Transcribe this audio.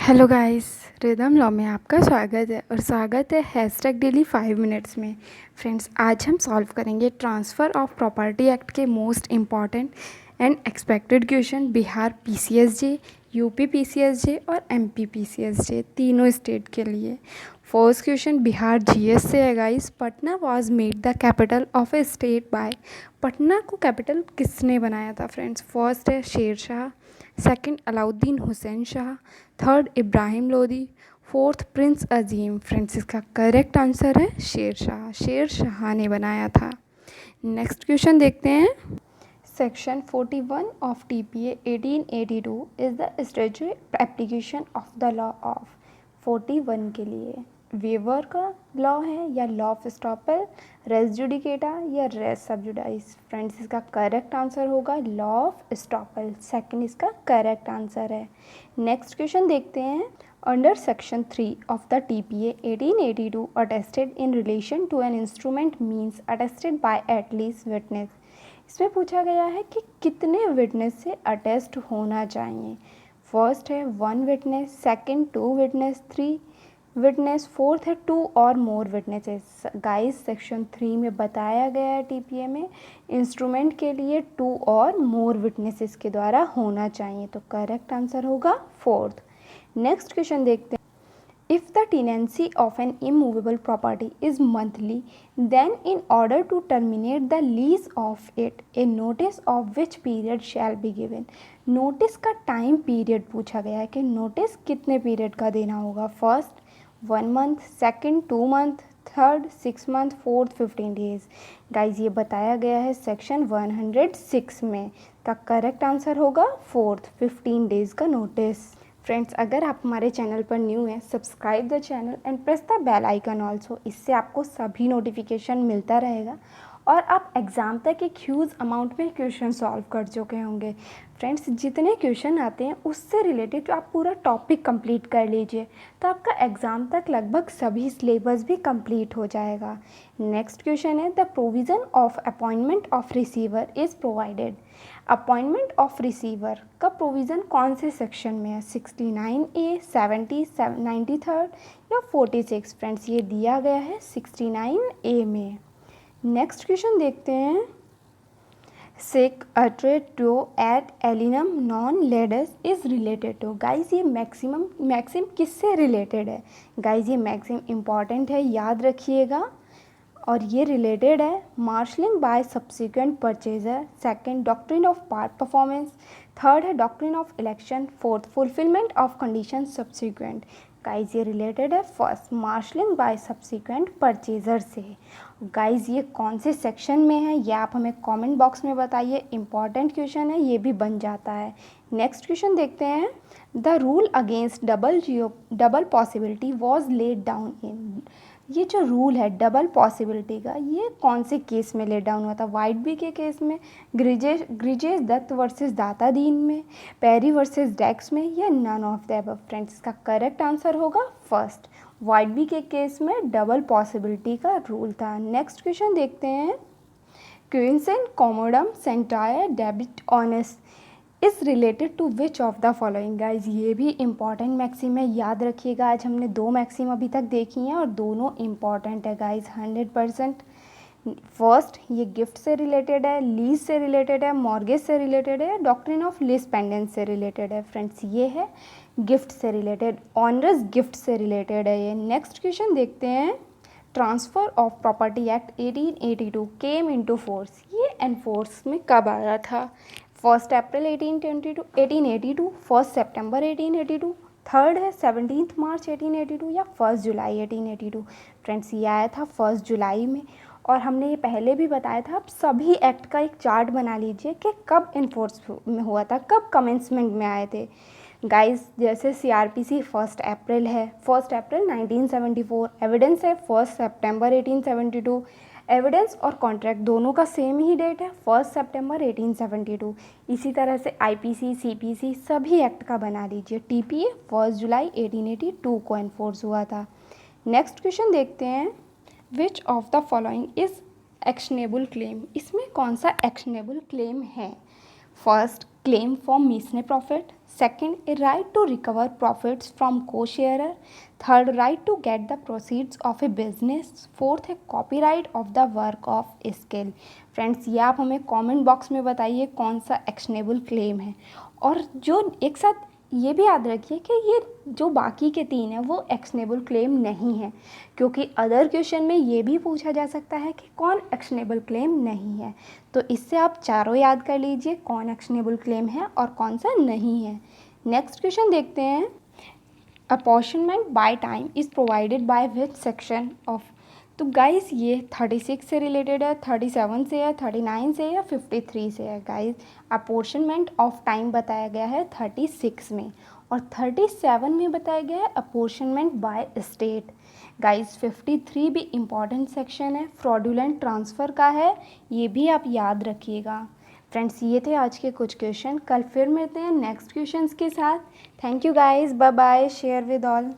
Hello guys, rhythm law में आपका स्वागत है और स्वागत है हैशटैग डेली 5 मिनट्स में। फ्रेंड्स, आज हम सॉल्व करेंगे ट्रांसफ़र ऑफ प्रॉपर्टी एक्ट के most important and expected question Bihar PCSJ, UP PCSJ और एमपी पीसीएसजे तीनों स्टेट के लिए। फर्स्ट क्वेश्चन बिहार जीएस से है guys. Patna was made the capital of A state by. Patna को कैपिटल किसने बनाया था फ्रेंड्स? फर्स्ट है Sher Shah, second Alauddin Hussain Shah, third Ibrahim Lodi, fourth Prince अजीम। फ्रेंड्स, इसका करेक्ट आंसर है शेर शाह। शेर शाह ने बनाया था। नेक्स्ट क्वेश्चन देखते हैं। Section 41 of TPA 1882 is the statutory application of the law of. 41 के लिए वेवर का लॉ है या law of estoppel, res judicata या रेस सब्जुडाइस। फ्रेंड्स, इसका करेक्ट आंसर होगा लॉ ऑफ एस्टॉपल। सेकंड इसका करेक्ट आंसर है। नेक्स्ट क्वेश्चन देखते हैं। Under section 3 of the TPA 1882 attested in relation to an instrument means attested by at least witness. इसमें पूछा गया है कि कितने विटनेस से अटेस्ट होना चाहिए। फर्स्ट है 1 witness, second 2 witness, 3 witness, fourth है 2 और मोर विटनेसेस। गाइस, सेक्शन 3 में बताया गया है टीपीए में इंस्ट्रूमेंट के लिए 2 और मोर विटनेसेस के द्वारा होना चाहिए, तो करेक्ट आंसर होगा फोर्थ। नेक्स्ट क्वेश्चन देखते हैं। If the tenancy of an immovable property is monthly, then in order to terminate the lease of it, a notice of which period shall be given? Notice का time period पूछा गया है कि notice कितने period का देना होगा। First 1 month, second 2 month, third 6 month, fourth 15 days. Guys, ये बताया गया है सेक्शन 106 में। का करेक्ट आंसर होगा फोर्थ, 15 डेज का नोटिस। फ्रेंड्स, अगर आप हमारे चैनल पर न्यू हैं, subscribe the channel and press the bell icon also. इससे आपको सभी नोटिफिकेशन मिलता रहेगा और आप एग्ज़ाम तक एक ह्यूज अमाउंट में क्वेश्चन सॉल्व कर चुके होंगे। फ्रेंड्स, जितने क्वेश्चन आते हैं उससे रिलेटेड आप पूरा टॉपिक कंप्लीट कर लीजिए, तो आपका एग्ज़ाम तक लगभग सभी सिलेबस भी कंप्लीट हो जाएगा। नेक्स्ट क्वेश्चन है the provision of appointment of receiver is provided. Appointment of receiver का प्रोविज़न कौन से सेक्शन में है? 69A, 70, 93 या 46। फ्रेंड्स, ये दिया गया है 69A में। नेक्स्ट क्वेश्चन देखते हैं। सेक अट्रेड टू एट एलिनम नॉन लेडस इज़ रिलेटेड टू। गाइज, ये मैक्सिम किससे रिलेटेड है? गाइज, ये मैक्सिम इम्पॉर्टेंट है, याद रखिएगा। और ये रिलेटेड है marshalling by subsequent purchaser, second doctrine of part performance, third है doctrine of election, fourth fulfilment of condition subsequent. Guys, ये रिलेटेड है first marshalling by subsequent purchaser से। गाइज, ये कौन से सेक्शन में है ये आप हमें कमेंट बॉक्स में बताइए। इंपॉर्टेंट क्वेश्चन है, ये भी बन जाता है। नेक्स्ट क्वेश्चन देखते हैं। The rule against double possibility was laid down in. ये जो रूल है डबल पॉसिबिलिटी का, ये कौन से केस में लेट डाउन हुआ था? वाइट बी के केस में, ग्रिजेश दत्त वर्सेस दाता दीन में, पेरी वर्सेस डेक्स में, या none of the above. Friends, इसका करेक्ट आंसर होगा फर्स्ट, वाइट बी के केस में डबल पॉसिबिलिटी का रूल था। नेक्स्ट क्वेश्चन देखते हैं। क्विंसेंट कॉमोडम सेंटायर डेबिट ऑनेस्ट is related to which of the following. Guys, ये भी इंपॉर्टेंट मैक्सिम है, याद रखिएगा। आज हमने 2 मैक्सिम अभी तक देखी हैं और दोनों इंपॉर्टेंट है गाइज 100%। फर्स्ट, ये गिफ्ट से रिलेटेड है, लीज से रिलेटेड है, मॉर्गेज से रिलेटेड है, डॉक्ट्रिन ऑफ लीज पेंडेंस से रिलेटेड है। फ्रेंड्स, ये है गिफ्ट से रिलेटेड, ऑनरस गिफ्ट से रिलेटेड है ये। नेक्स्ट क्वेश्चन देखते हैं। Transfer of property act 1882 came into force. ये एनफोर्स में कब आया था? 1 अप्रैल 1882, 1 सितंबर 1882, थर्ड है 17 मार्च 1882 या 1 जुलाई 1882। फ्रेंड्स, ये आया था 1 जुलाई में। और हमने ये पहले भी बताया था, आप सभी एक्ट का एक चार्ट बना लीजिए कि कब इन्फोर्स में हुआ था, कब कमेंसमेंट में आए थे। गाइस, जैसे सीआरपीसी 1 अप्रैल है, 1 अप्रैल 1974, एविडेंस है 1 सितंबर 1872, एविडेंस और कॉन्ट्रैक्ट दोनों का सेम ही डेट है 1 सितंबर 1872। इसी तरह से आईपीसी, सीपीसी सभी एक्ट का बना लीजिए। टीपीए 1 जुलाई 1882 को एनफोर्स हुआ था। नेक्स्ट क्वेश्चन देखते हैं। Which of the following is actionable claim. इसमें कौन सा एक्शनेबल क्लेम है? First, claim for mesne profit, second, a right to recover profits from co sharer. Third, right to get the proceeds of a business. Fourth है copyright of the work of skill. Friends, ये आप हमें comment box में बताइए कौन सा actionable claim है। और जो एक साथ ये भी याद रखिए कि ये जो बाकी के तीन हैं वो एक्शनेबल क्लेम नहीं है, क्योंकि अदर क्वेश्चन में ये भी पूछा जा सकता है कि कौन एक्शनेबल क्लेम नहीं है। तो इससे आप चारों याद कर लीजिए कौन एक्शनेबल क्लेम है और कौन सा नहीं है। नेक्स्ट क्वेश्चन देखते हैं। Apportionment by time is provided by which section of. तो गाइस ये 36 से रिलेटेड है, 37 से है, 39 से या 53 से है। गाइस अपॉर्शनमेंट ऑफ टाइम बताया गया है 36 में, और 37 में बताया गया है अपॉर्शनमेंट बाय स्टेट। गाइस 53 भी इम्पॉर्टेंट सेक्शन है, फ्रॉडुलेंट ट्रांसफ़र का है, ये भी आप याद रखिएगा। फ्रेंड्स, ये थे आज के कुछ क्वेश्चन। कल फिर मिलते हैं नेक्स्ट क्वेश्चंस के साथ। Thank you guys, bye bye, share with all.